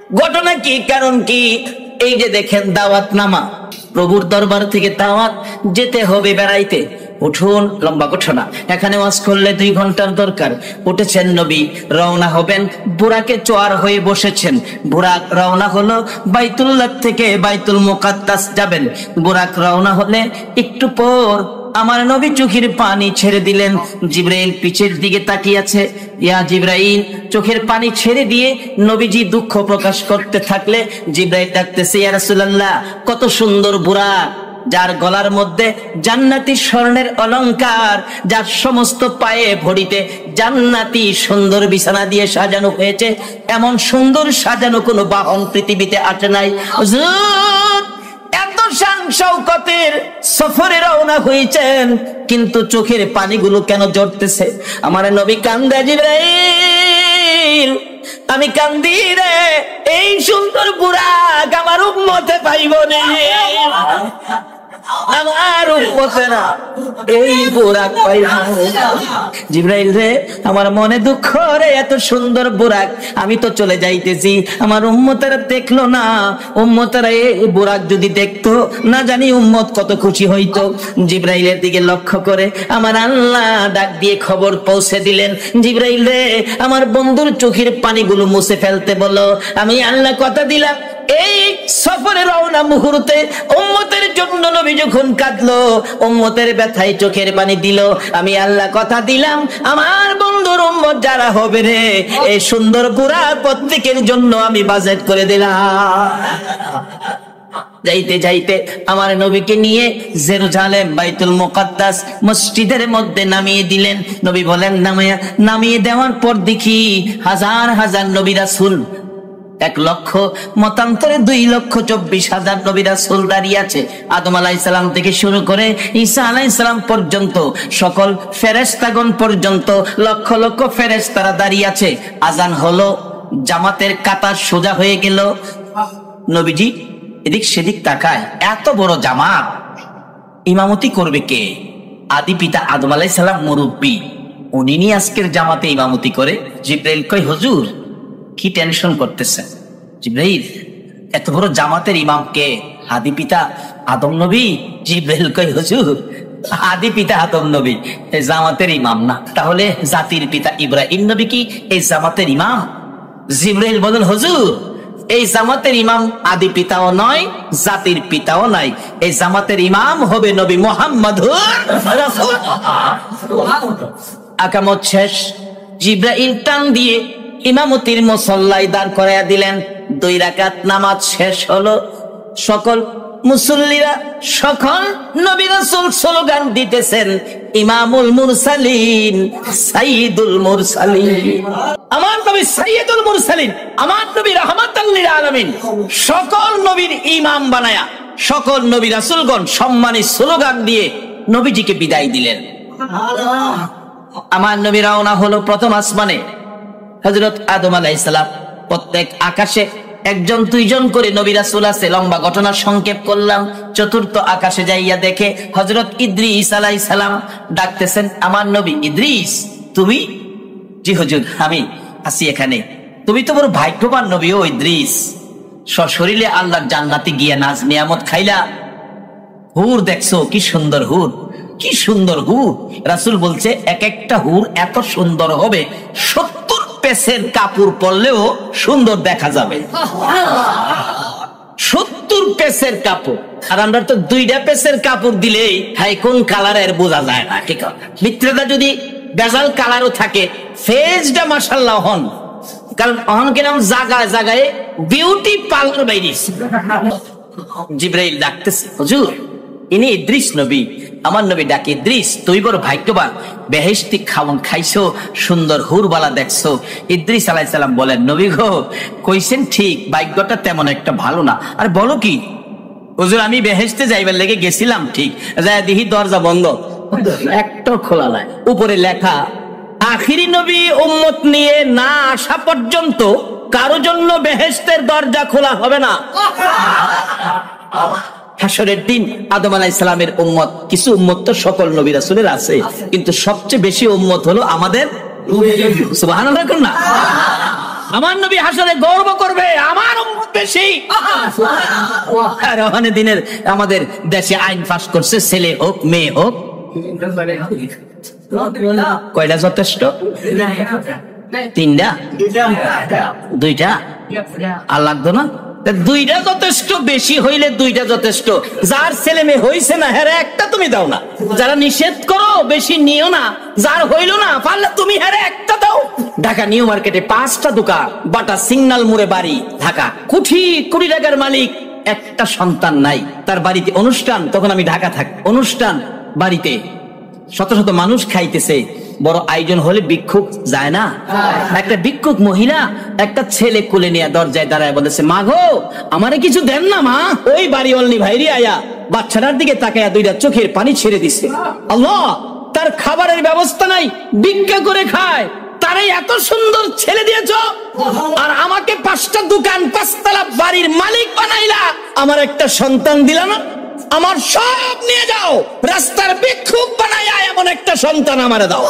ঘটনা কি, কারণ কি? এই যে দেখেন দাওয়াত নামা, প্রভুর দরবার থেকে দাওয়াত, যেতে হবে বেড়াইতে, উঠুন, লম্বা ঘটনা। এখানে ওয়াজ করলে 2 ঘন্টার দরকার। উঠেছেন নবী, রওনা হবেন, বুরাকে চোয়ার হয়ে বসেছেন। বুরাক রওনা হলো বাইতুল্লাহ থেকে বাইতুল মুকাদ্দাস যাবেন। বুরাক রওনা হলে একটু পর আমার নবী চোখের পানি ছেড়ে দিলেন। জিবরাইল পিছের দিকে তাকিয়ে আছে। ইয়া জিবরাইল, চোখের পানি ছেড়ে দিয়ে নবীজি দুঃখ প্রকাশ করতে থাকলে জিবরাইল ডাকতেছে, ইয়া রাসূলুল্লাহ, কত সুন্দর বুরাক, যার গলার মধ্যে জান্নাতি স্বর্ণের অলংকার, যার সমস্ত পায়ে ভরিতে জান্নাতি সুন্দর বিছানা দিয়ে সাজানো হয়েছে। এমন সুন্দর সাজানো কোনো বাহন পৃথিবীতে আসে নাই। হুজুর, এত শান শওকতের সফরে রওনা হয়েছেন, কিন্তু চোখের পানিগুলো কেন ঝরতেছে? আমার নবী কান্দে, জিবরাইল আমি কান্দি রে, এই সুন্দর বুরাক আমার উম্মতে পাইব না, আমার উম্মতে না, এই বুরাক পাইব। জিবরাইল রে, আমার মনে দুঃখ রে, এত সুন্দর বুরাক আমি তো চলে যাইতেছি, আমার উম্মতেরা দেখলো না। উম্মতেরা এই বুরাক যদি দেখতো, না জানি উম্মত কত খুশি হইতো। জিবরাইলের দিকে লক্ষ্য করে আমার আল্লাহ ডাক দিয়ে খবর পৌঁছে দিলেন, জিবরাইল রে, আমার বন্ধুর চোখের পানিগুলো মুছে ফেলতে বলো। আমি আল্লাহ কথা দিলাম, এই সফরে রওনা মুহূর্তে উম্মতের জন্য নবী যখন কাঁদলো, উম্মতের ব্যথায় চোখের পানি দিল, আমি আল্লাহ কথা দিলাম, আমার বন্ধুর উম্মত যারা হবে রে, এই সুন্দর পুরা প্রত্যেকের জন্য আমি বাজেট করে দিলাম। যাইতে যাইতে আমার নবীকে নিয়ে জেরুজালেম বাইতুল মুকাদ্দাস মসজিদের মধ্যে নামিয়ে দিলেন। নবী বলেন, নামিয়ে দেওয়ার পর দেখি হাজার হাজার নবী রাসূল, 1 লক্ষ মতান্তরে 2,24,000 নবী রাসূল দাঁড়িয়ে আছে। আদম আলাইহিস সালাম থেকে শুরু করে ঈসা আলাইহিস সালাম পর্যন্ত, সকল ফেরেশতাগণ পর্যন্ত লক্ষ লক্ষ ফেরেশতারা দাঁড়িয়ে আছে। আজান হলো, জামাতের কাতার সোজা হয়ে গেল। নবীজি এদিক সেদিক তাকায়, এত বড় জামাত ইমামতি করবে কে? আদি পিতা আদম আলাইহিস সালাম মুরব্বী, উনি নিয়ে আজকের জামাতে ইমামতি করে। জিবরাইল কই, হুজুর কি টেনশন করতেছেন? জিবরাইল, এত বড় জামাতের ইমাম কে? আদি পিতা আদম নবী। জিবরাইল কই, হুজুর আদি পিতা আদম নবী এই জামাতের ইমাম না, তাহলে জাতির পিতা ইব্রাহিম নবী কি এই জামাতের ইমাম? জিবরাইল বলেন, হুজুর এই জামাতের ইমাম আদি পিতাও নয়, জাতির পিতাও নাই, এই জামাতের ইমাম হবে নবী মুহাম্মদুর রাসূলুল্লাহ। আকামত শেষ, জিবরাইল টান দিয়ে ইমামতির মুসল্লায় দাঁড় করাইয়া দিলেন। 2 রাকাত নামাজ শেষ হলো। সকল মুসল্লিরা, সকল নবী রাসূল স্লোগান দিতেছেন, ইমামুল মুরসালিন, সাইয়্যিদুল মুরসালিন। আমার নবী সাইয়্যিদুল মুরসালিন, আমার নবী রাহমাতাল লিল আলামিন। সকল নবীর ইমাম বানায়া সকল নবী রাসূলগণ সম্মানী স্লোগান দিয়ে নবীজিকে বিদায় দিলেন। আমার নবী রওনা হলো প্রথম আসমানে। হযরত আদম আলাইহিস সালাম, প্রত্যেক আকাশে 1জন 2জন করে নবী রাসূল আছে। লম্বা ঘটনা সংক্ষেপ করলাম। 4র্থ আকাশে যাইয়া দেখে হযরত ইদ্রিস আলাইহিস সালাম ডাকতেছেন, আমার নবী ইদ্রিস তুমি? জি হুজুর, আমি আছি এখানে। তুমি তো বড় ভাগ্যবান নবী ও ইদ্রিস, সশরীরে আল্লাহর জান্নাতে গিয়া নাজ নিয়ামত খাইলা, হুর দেখছো, কি সুন্দর হুর, কি সুন্দর হুর। রাসূল বলছে, এক একটা হুর এত সুন্দর হবে 70 পেসের কাপড় পরলেও সুন্দর দেখা যাবে। 70 পেসের কাপড়, আর আমরা তো 2টা পেসের কাপড় দিলেই হাই কোন কালারের বোঝা যায় না। ঠিক আছে, ভিতরেটা যদি বেজাল কালারও থাকে, ফেজটা মাশাআল্লাহ হন, কারণ অহন কিরাম জায়গায় জায়গায় বিউটি পার্লার বাইরিস। জিবরাইল ডাকতেছে, হুজুর ইনি ইদ্রিস নবী। আমার নবী ডাকে, ইদ্রিস তুই বড় ভাগ্যবান, বেহেশতি খাওন খাইছো, সুন্দর হুরবালা দেখছো। ইদ্রিস আলাইহিস সালাম বলেন, নবী গো কইছেন ঠিক, ভাগ্যটা তেমন একটা ভালো না। আর বলো কি? হুজুর আমি বেহেশতে যাইবার লেগে গেছিলাম, ঠিক যায় দেখি দরজা বন্ধ, একটা খোলা নাই। উপরে লেখা, আখিরি নবী উম্মত নিয়ে না আসা পর্যন্ত কারো জন্য বেহেশতের দরজা খোলা হবে না। হাসরের দিন আদম আলাইহিস সালামের উম্মত, কিছু উম্মত তো সকল নবী রাসূলের আছে, কিন্তু সবচেয়ে বেশি উম্মত হলো আমাদের। সুবহানাল্লাহ না? আমার নবী হাসরে গর্ব করবে আমার উম্মত বেশি। আর ওখানে দিনের আমাদের দেশে আইন পাস করছে, ছেলে হোক মেয়ে হোক, কয়টা যথেষ্ট? তিনটা, দুইটা আর লাগতো না? দুইটা যথেষ্ট, বেশি হইলে দুইটা যথেষ্ট। যার ছেলে মেয়ে হইছে না হ্যাঁ একটা তুমি দাও না, যারা নিষেধ করো বেশি নিও না, যার হইল না পারলে তুমি হ্যাঁ একটা দাও। ঢাকা নিউ মার্কেটে 5টা দোকান, বাটা সিগন্যাল মোড়ে বাড়ি, ঢাকা। কোটি কোটি টাকার মালিক, একটা সন্তান নাই। তার বাড়িতে অনুষ্ঠান, তখন আমি ঢাকা থাকি, অনুষ্ঠান বাড়িতে শত শত মানুষ খাইতেছে, বড় আয়োজন হলে ভিক্ষুক যায় না? একটা ভিক্ষুক মহিলা একটা ছেলে কোলে নিয়ে দরজায় দাঁড়ায় বলেছে, মা গো আমারে কিছু দেন না মা। ওই বাড়ি অল্লি ভাইরি আয়া বাচ্চাটার দিকে তাকায়া দুইটা চোখের পানি ছেড়ে দিছে। আল্লাহ, তার খাবারের ব্যবস্থা নাই, ভিক্ষা করে খায়, তারে এত সুন্দর ছেলে দিয়েছ, আর আমাকে 5টা দোকান 5তলা বাড়ির মালিক বানাইলা, আমার একটা সন্তান দিলা না? আমার সব নিয়ে যাও, রাস্তার ভিক্ষুক বানাইয়া এমন একটা সন্তান আমারে দাও।